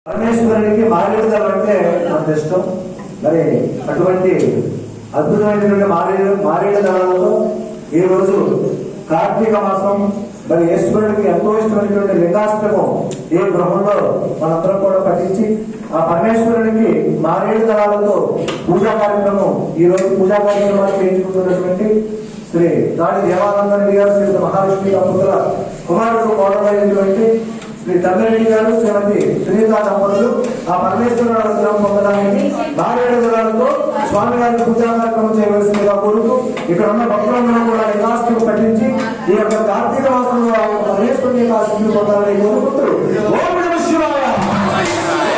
పరమేశ్వరునికి మారేడుదల అంటే అంత ఇష్టం. మరి అటువంటి అద్భుతమైనటువంటి మారేడు దళాలతో ఈ రోజు కార్తీక మాసం మరి ఈశ్వరుడికి ఎంతో ఇష్టమైనటువంటి లింగాష్టకం ఈ గృహంలో మనందరం కూడా పఠించి ఆ పరమేశ్వరునికి మారేడు దళాలతో పూజా కార్యక్రమం ఈ రోజు పూజా కార్యక్రమాలు చేయించుకుంటున్నటువంటి శ్రీ దాడి దేవానందరెడ్డి గారు, శ్రీ మహాలక్ష్మి దంపతుల కుమారుడు కోడమైనటువంటి శ్రీ తమ్మిరెడ్డి గారు, శ్రీమతి సునీత దంపతులు ఆ పరమేశ్వరుడు అనుగ్రహం పొందడానికి మారేడు దళాలతో స్వామి గారిని పూజా కార్యక్రమం చేయవలసిందిగా కోరుతూ ఇక్కడ ఉన్న భక్తులందరూ కూడా యథాస్థితి పఠించి ఈ యొక్క కార్తీక మాసంలో పరమేశ్వరుని యొక్క ఆశీస్సులు పొందాలని కోరుకుంటూ ఓం నమః శివాయ,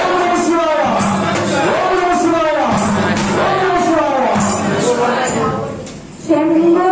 ఓం నమః శివాయ, ఓం నమః శివాయ, ఓం నమః శివాయ. శంభో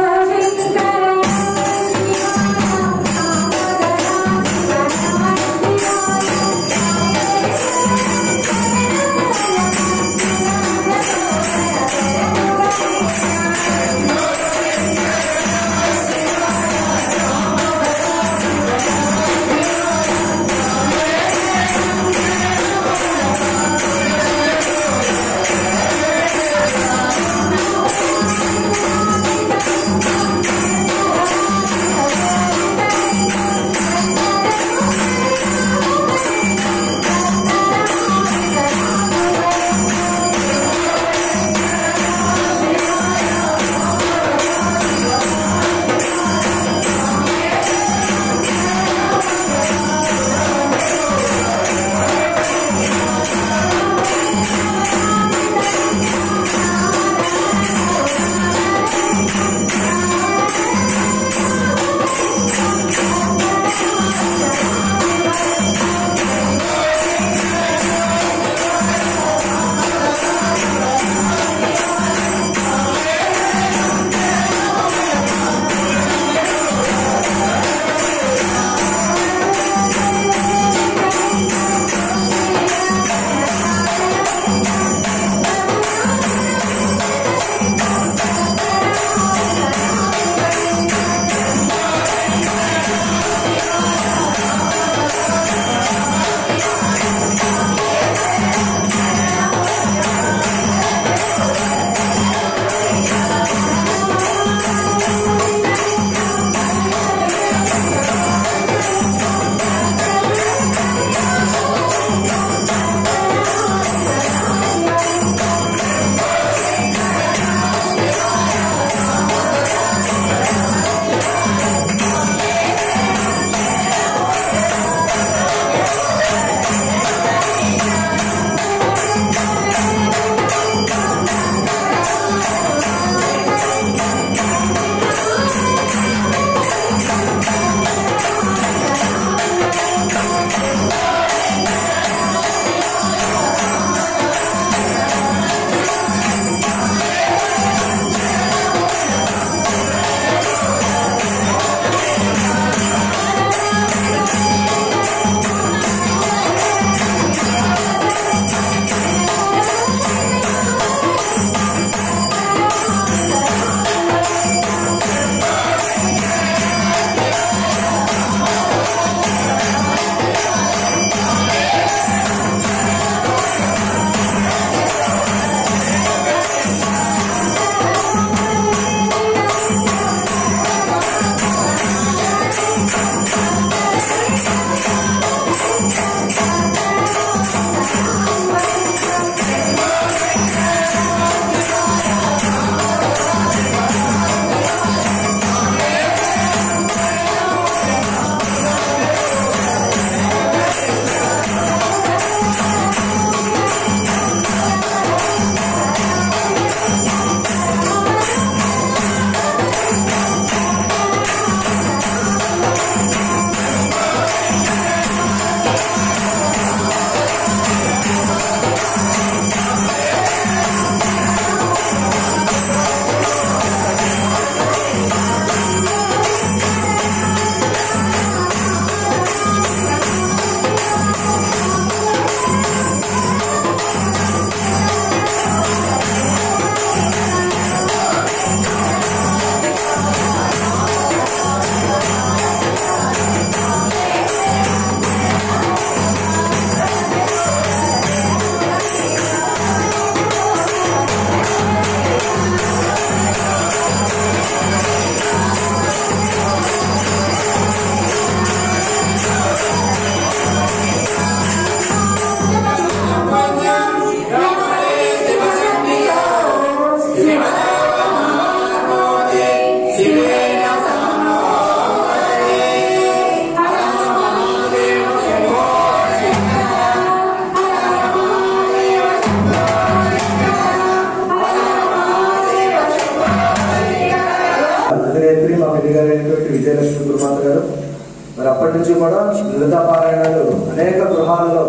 మరి అప్పటి నుంచి కూడా లలితా పారాయణాలు అనేక గృహాలలో,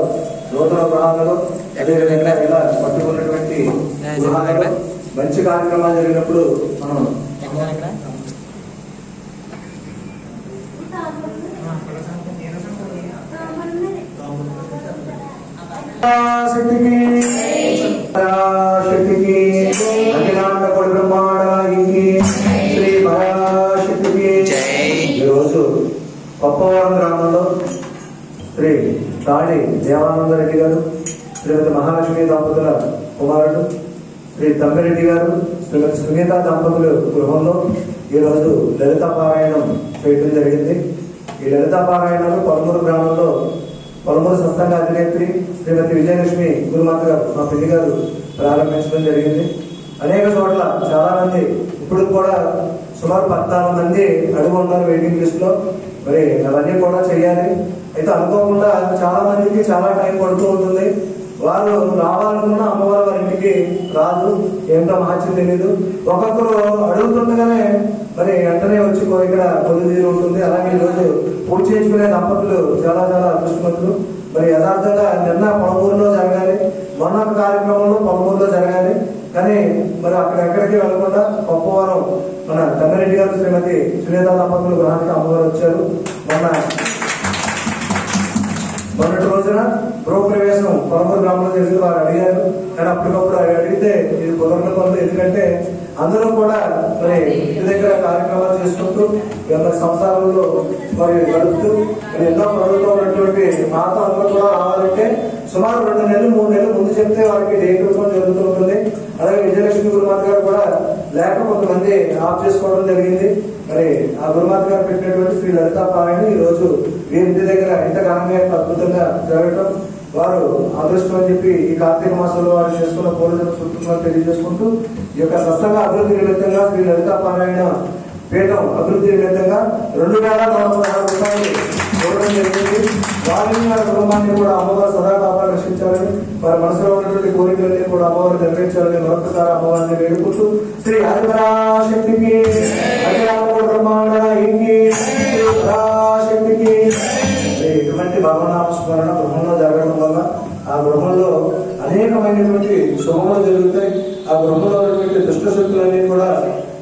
నూతన గృహాలలో, అదేవిధంగా ఇలా పట్టుకున్నటువంటి గృహాలలో మంచి కార్యక్రమాలు జరిగినప్పుడు మనం శక్తికి అఖిలాండ కోటి బ్రహ్మాండానికి శ్రీ పరాశక్తికి. ఈరోజు కొప్పవరం గ్రామంలో శ్రీ తాళి దేవానంద రెడ్డి గారు, శ్రీమతి మహాలక్ష్మి దంపతుల కుమారుడు శ్రీ తమ్మిరెడ్డి గారు, శ్రీమతి సునీత దంపతుల గృహంలో ఈరోజు లలిత పారాయణం చేయడం జరిగింది. ఈ లలిత పారాయణాలు పలుమూరు గ్రామంలో పలుమూరు సత్సంగ అధినేత్రి శ్రీమతి విజయలక్ష్మి గురుమాత గారు, మా పెళ్లి గారు ప్రారంభించడం జరిగింది. అనేక చోట్ల చాలా మంది, ఇప్పుడు కూడా సుమారు 14 మంది అడుగు ఉన్నారు వెయిటింగ్ లిస్ట్ లో. మరి అవన్నీ కూడా చేయాలి. అయితే అనుకోకుండా చాలా మందికి చాలా టైం పడుతూ ఉంటుంది. వారు రావాలనుకున్న అమ్మవారు వారి ఇంటికి రాదు, ఏంటో మహత్యం తెలియదు. ఒక్కొక్కరు అడుగుతుండగానే మరి వెంటనే వచ్చి ఇక్కడ కొద్ది తీరు ఉంటుంది. అలాగే ఈరోజు పూజ చేయించుకునే దంపతులు చాలా చాలా అదృష్టవంతులు. మరి యథార్థంగా నిన్న పొలమూరులో జరగాలి, మొన్న కార్యక్రమంలో పొలమూరులో జరగాలి. కానీ మరి అక్కడెక్కడికి వెళ్లకుండా కొప్పవరం మన తమ్మిరెడ్డి గారు, శ్రీమతి సునీత దంపతులు గృహానికి అమ్మవారు వచ్చారు. మొన్నటి రోజున గృహప్రవేశం పొలమూరు గ్రామంలో జరిగి వారు అడిగారు. కానీ అప్పటికప్పుడు అడిగితే ఇది కుదరని పనులు. ఎందుకంటే అందరూ కూడా మరి ఇంటి దగ్గర కార్యక్రమాలు చేసుకుంటూ మరి సంసారంలో మరి గడుపుతూ మరి ఎన్నో పనులతో ఉన్నటువంటి మాత అందరూ కూడా రావాలంటే సుమారు 2 నెలలు 3 నెలలు ముందు చెప్తే వారికి డేట్ రూపం జరుగుతూ ఉంటుంది. అలాగే విజయలక్ష్మి గురుమాత గారు కూడా లేక కొంతమంది ఆఫ్ చేసుకోవడం జరిగింది. మరి ఆ గురుమాత గారు పెట్టినటువంటి శ్రీ లలితా పారాయణ ఈ రోజు వీరి ఇంటి దగ్గర ఎంత ఘనంగా అద్భుతంగా జరగటం వారు అదృష్టం అని చెప్పి ఈ కార్తీక మాసంలో వారు చేసుకున్న పూర్వజన్మ సూత్రాలు తెలియజేసుకుంటూ ఈ యొక్క సత్సంగ అభివృద్ధి నిమిత్తంగా శ్రీ లలితా పారాయణ పీఠం అభివృద్ధి నిమిత్తంగా 2,416 రూపాయలు ఇవ్వడం జరిగింది. వారిని వారి కుటుంబాన్ని కూడా అమ్మవారు సదా కాపాడు రక్షించాలని, వారి మనసులో ఉన్నటువంటి కోరికలన్నీ కూడా అమ్మవారు నెరవేర్చాలని మరొకసారి అమ్మవారిని వేడుకుంటూ శ్రీ హరిపరాశక్తికి బ్రహ్మాండానికి శ్రీ పరాశక్తికి. ఇటువంటి భగవనామ స్మరణ గృహంలో జరగడం వల్ల ఆ గృహంలో అనేకమైనటువంటి శుభములు జరుగుతాయి. ఆ గృహంలో ఉన్నటువంటి దుష్ట శక్తులన్నీ కూడా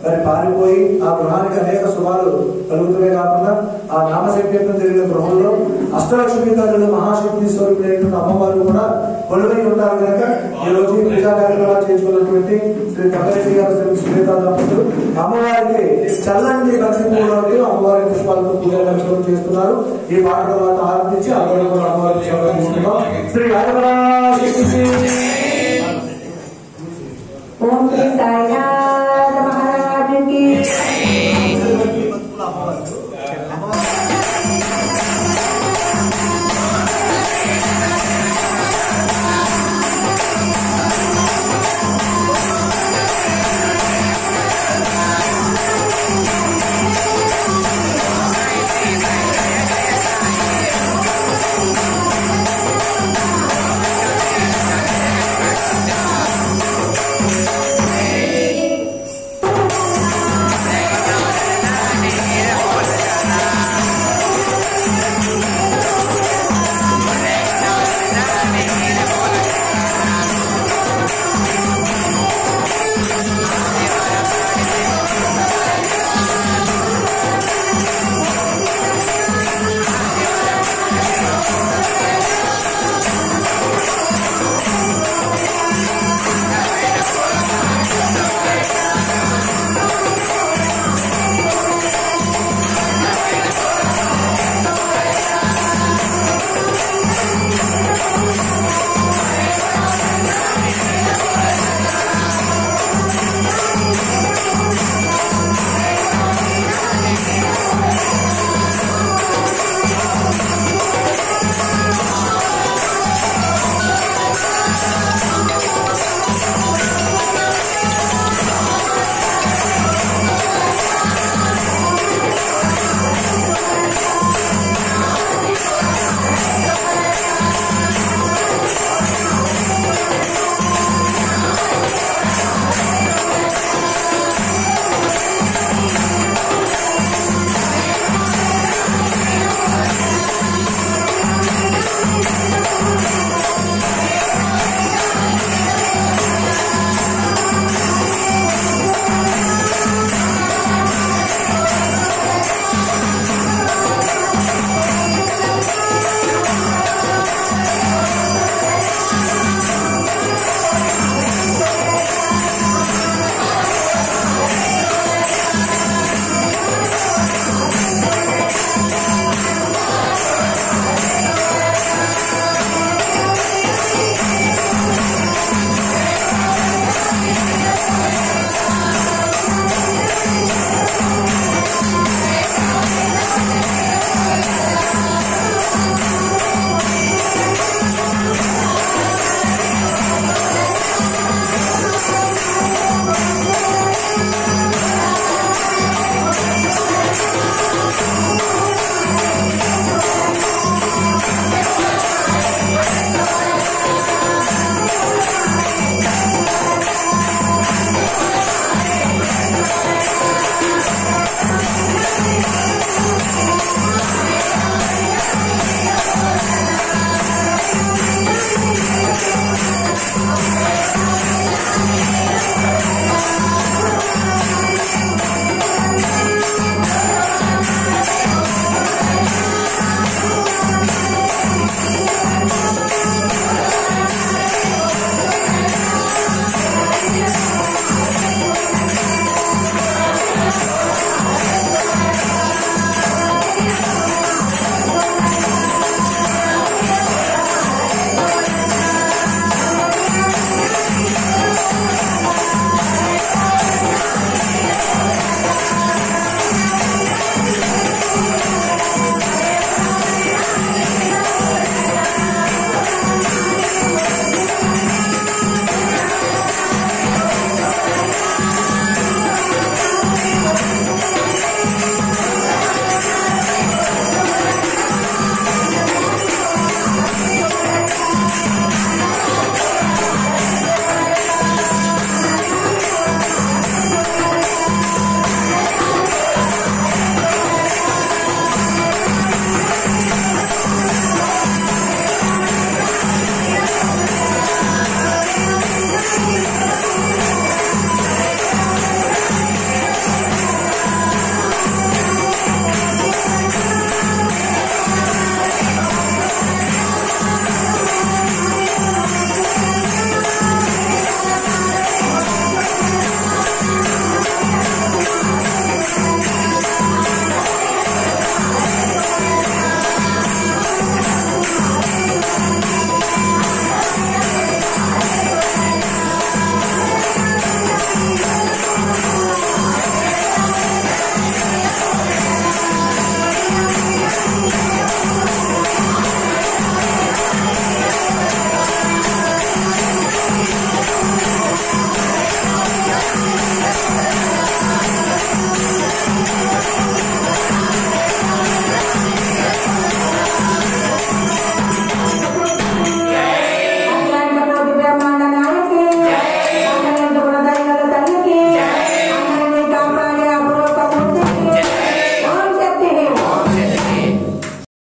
మరి పారిపోయి ఆ గృహానికి అనేక శుభాలు కలుగుతూనే కాకుండా ఆ నామ సంకీర్తన జరిగిన గృహంలో అష్టలక్ష్మి తల్లులు మహాశక్తి స్వరూపుడైనటువంటి అమ్మవారు కూడా కొలువై ఉంటారు కనుక ఈ రోజు పూజా కార్యక్రమాలు చేసుకున్నటువంటి శ్రీ తమ్మిరెడ్డి గారు, శ్రీ సునీత దంపతులు అమ్మవారికి చల్లని భక్తి పూలతో అమ్మవారి పుష్పాలతో పూజా కార్యక్రమం చేస్తున్నారు. ఈ పాట తర్వాత ఆరంభించి అమ్మవారికి తీసుకున్నాం. శ్రీ హరిపరాశక్తి.